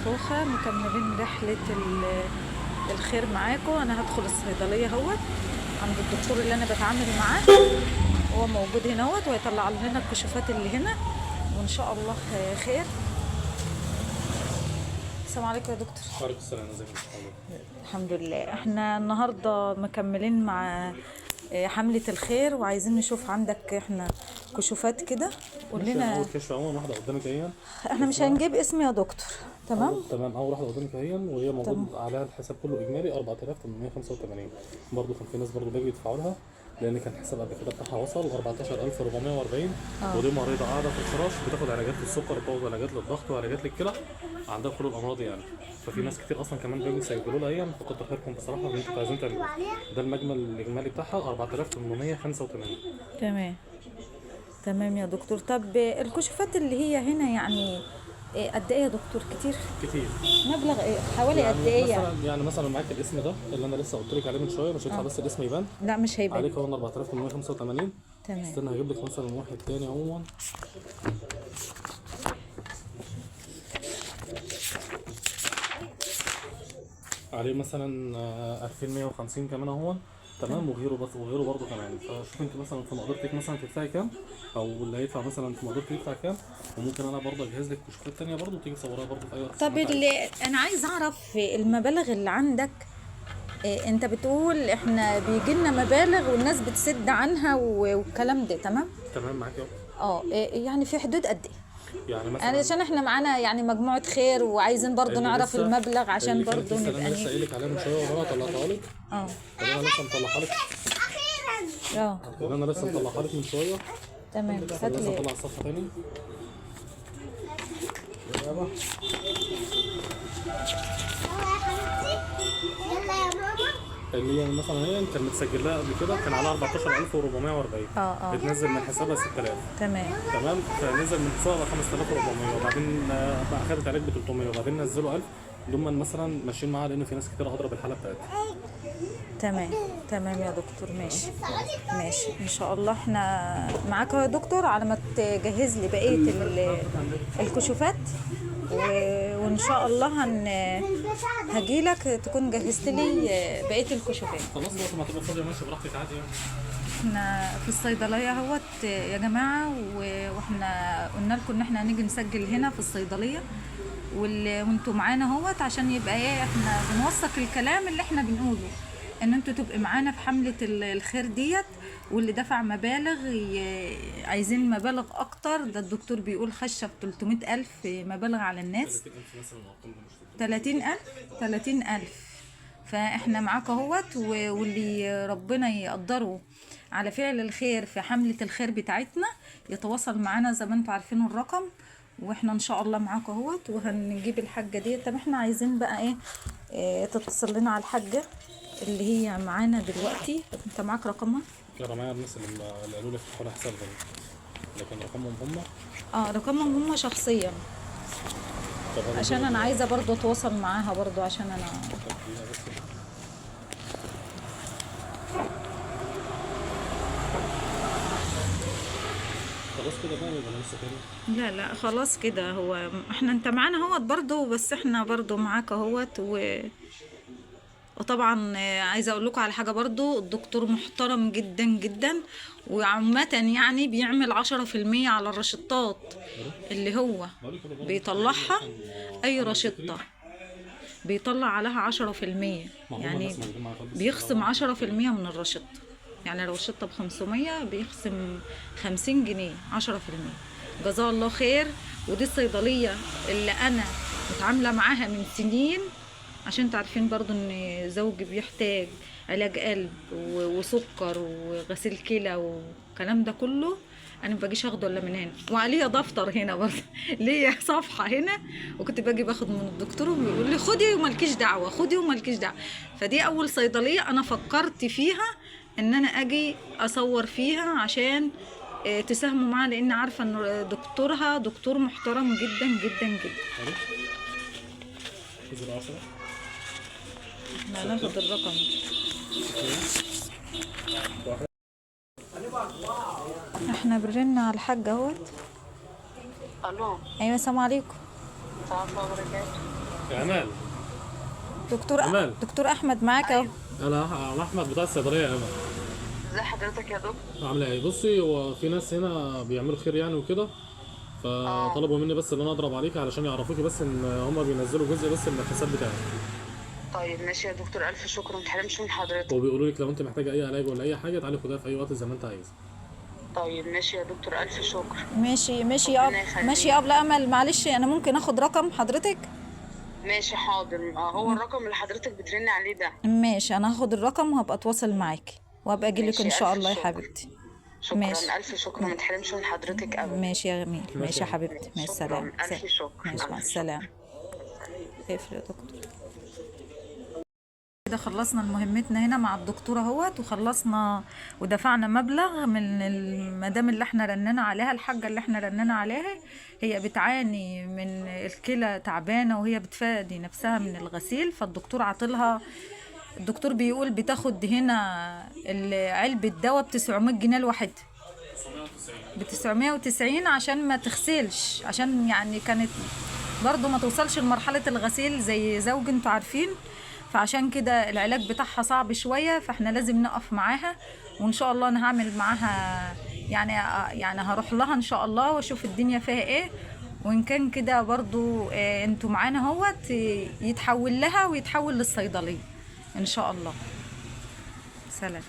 خوخة، مكملين رحلة الخير معاكم. انا هدخل الصيدلية اهوت عند الدكتور اللي انا بتعامل معاه، هو موجود هنا اهوت وهيطلع لنا الكشوفات اللي هنا وان شاء الله خير. السلام عليكم يا دكتور. وعليكم السلام. ازيك يا حضرتك؟ الحمد لله. احنا النهارده مكملين مع حملة الخير وعايزين نشوف عندك احنا كشوفات كده. قول ماشي. لنا. اول كشف عموما واحده قدامك اهي. احنا مش هنجيب اسم يا دكتور، تمام؟ تمام. اول واحده قدامك اهي وهي موجود تمام. عليها الحساب كله اجمالي 4885. برضه كان في ناس برضه بيجوا يدفعوا لها لان كان الحساب قبل كده بتاعها وصل 14440. ودي مريضه قاعده في الفراش بتاخد علاجات للسكر وبتاخد علاجات للضغط وعلاجات للكلى، عندها كل الامراض يعني. ففي ناس كتير اصلا كمان بيجوا يسجلوا لها اهي، فكتر خيركم بصراحه ان انتوا عايزين تعملوا. ده المجمل الاجمالي بتاعها 4885. تمام تمام يا دكتور. طب الكشوفات اللي هي هنا يعني قد ايه يا دكتور؟ كتير؟ كتير. مبلغ ايه حوالي قد ايه يعني؟ مثلا معاك الاسم ده اللي انا لسه قلت لك عليه من شويه، مش هيطلع بس الاسم يبان لا مش هيبان. عليك. هو 4885. تمام. استنى هجيب لك مثلا واحد تاني عموما. عليه مثلا 2150 كمان اهو. تمام. وغيره برضه كمان. فشوف انت مثلا في مقدرتك مثلا تدفعي كام، او اللي هيدفع مثلا في مقدرتك يدفع كام، وممكن انا برضه اجهز لك كشوفات تانيه برضه تيجي تصورها برضه في اي وقت. طب اللي انا عايز اعرف المبالغ اللي عندك. انت بتقول احنا بيجي لنا مبالغ والناس بتسد عنها والكلام ده، تمام؟ تمام معاك اهو. يعني في حدود قد ايه؟ يعني مثلا علشان احنا معانا يعني مجموعة خير وعايزين برضو نعرف المبلغ عشان برضو انا نبقى لسه قايل لك عليها من شويه وانا طلعتها لك. اه انا لسه مطلعها لك. اه انا لسه مطلعها لك من شويه. تمام. هات لسه لي. مطلع الصفحه تاني. يلا يا ماما. اللي هي مثلا هي كان متسجل لها قبل كده كان على 14440. بتنزل من حسابها 6000. تمام. تمام. فنزل من حسابها 5400 وبعدين بقى اخدت عليك ب 300 وبعدين نزلوا 1000. دول مثلا ماشيين معاها لان في ناس كتير اضرب الحاله بتاعتها. تمام تمام يا دكتور. ماشي ماشي ان شاء الله. احنا معاك يا دكتور على ما تجهز لي بقية الكشوفات وان شاء الله هجيلك تكون جهزت لي بقية الكشوفات. خلاص بقى ما تبقى فاضيه ماشي براحتك عادي يعني. احنا في الصيدليه اهوت يا جماعه، واحنا قلنا لكم ان احنا هنيجي نسجل هنا في الصيدليه وانتوا معانا اهوت عشان يبقى ايه، احنا بنوثق الكلام اللي احنا بنقوله، ان انتوا تبقوا معانا في حمله الخير ديت. واللي دفع مبالغ عايزين مبالغ اكتر. ده الدكتور بيقول خشه ب 300,000 مبالغ على الناس. 30,000 فاحنا معاك اهوت، واللي ربنا يقدره على فعل الخير في حملة الخير بتاعتنا يتواصل معانا زي ما انتوا عارفين الرقم، واحنا ان شاء الله معاك اهوت وهنجيب الحاجة دي. طب احنا عايزين بقى ايه تتصل لنا على الحاجة اللي هي معانا دلوقتي. انت معاك رقمها؟ يا معايا الناس اللي قالوا لك تدخلوا حسابهم، لكن رقمهم هم. رقمهم هم شخصيا، عشان انا عايزة برضو اتواصل معاها برضو عشان انا. خلاص كده بقى ولا لسه تاني؟ لا خلاص كده. هو احنا انت معانا اهوت برضو، بس احنا برضو معاك اهوت وطبعا عايزه اقول لكم على حاجه برضو. الدكتور محترم جدا جدا، وعامه يعني بيعمل 10% على الرشطات اللي هو بيطلعها. اي رشطه بيطلع عليها 10%، يعني بيخصم 10% من الرشطه. يعني لو الشطة ب500 بيخصم 50 جنيه 10%. جزاه الله خير. ودي الصيدلية اللي أنا متعاملة معاها من سنين، عشان تعرفين برضو إن زوجي بيحتاج علاج قلب وسكر وغسيل كلى والكلام ده كله. انا مباجيش اخده الا من هنا، وعليا دفتر هنا برضه ليا صفحه هنا، وكنت باجي باخد من الدكتور ويقول لي خدي ومالكيش دعوه، خدي ومالكيش دعوه. فدي اول صيدليه انا فكرت فيها ان انا اجي اصور فيها عشان تساهموا معاها، لان عارفه ان دكتورها دكتور محترم جدا جدا جدا. احنا هناخد الرقم. احنا برنا على الحاج اهوت. الو. ايوه السلام عليكم. السلام عليكم. يا امال. دكتور امال. دكتور احمد معاك اهو. انا احمد بتاع الصيدليه يا امل. ازي حضرتك يا دكتور؟ عامله ايه؟ بصي، هو في ناس هنا بيعملوا خير يعني وكده، اه فطلبوا مني بس ان انا اضرب عليكي علشان يعرفوكي بس ان هم بينزلوا جزء بس من الحساب بتاعك. طيب ماشي يا دكتور، الف شكر، متحرمش من حضرتك. وبيقولوا لك لو انت محتاجه اي علاج ولا اي حاجه تعالي خدها في اي وقت زي ما انت عايز. طيب ماشي يا دكتور، الف شكر. ماشي يا ربنا يخليك. ماشي يا ابله امل، معلش انا ممكن اخد رقم حضرتك؟ ماشي حاضر، هو الرقم اللي حضرتك بترن عليه ده. ماشي، انا هاخد الرقم وهبقى اتواصل معاكي وهبقى اجيلك ان ماشي، شاء الف الله يا شكر. حبيبتي. شكرا، ماشي. الف شكر، متحرمش من حضرتك ابدا. ماشي يا جميل، ماشي يا حبيبتي، مع شكرا، السلامة. الف شكر، ماشي، مع الف السلامة. شكر. اقفل يا دكتور. كده خلصنا مهمتنا هنا مع الدكتورة اهوت، وخلصنا ودفعنا مبلغ من المدام اللي احنا رننا عليها، الحاجة اللي احنا رننا عليها. هي بتعاني من الكلى، تعبانة وهي بتفادي نفسها من الغسيل، فالدكتور عاطلها. الدكتور بيقول بتاخد هنا علبة دواء ب900 جنيه الواحد، ب990 عشان ما تغسلش، عشان يعني كانت برضو ما توصلش لمرحلة الغسيل زي زوج انتوا عارفين. فعشان كده العلاج بتاعها صعب شوية، فاحنا لازم نقف معاها. وان شاء الله انا هعمل معاها يعني هروح لها ان شاء الله واشوف الدنيا فيها ايه. وان كان كده برضو انتوا معانا اهوت، يتحول لها ويتحول للصيدلية ان شاء الله. سلام.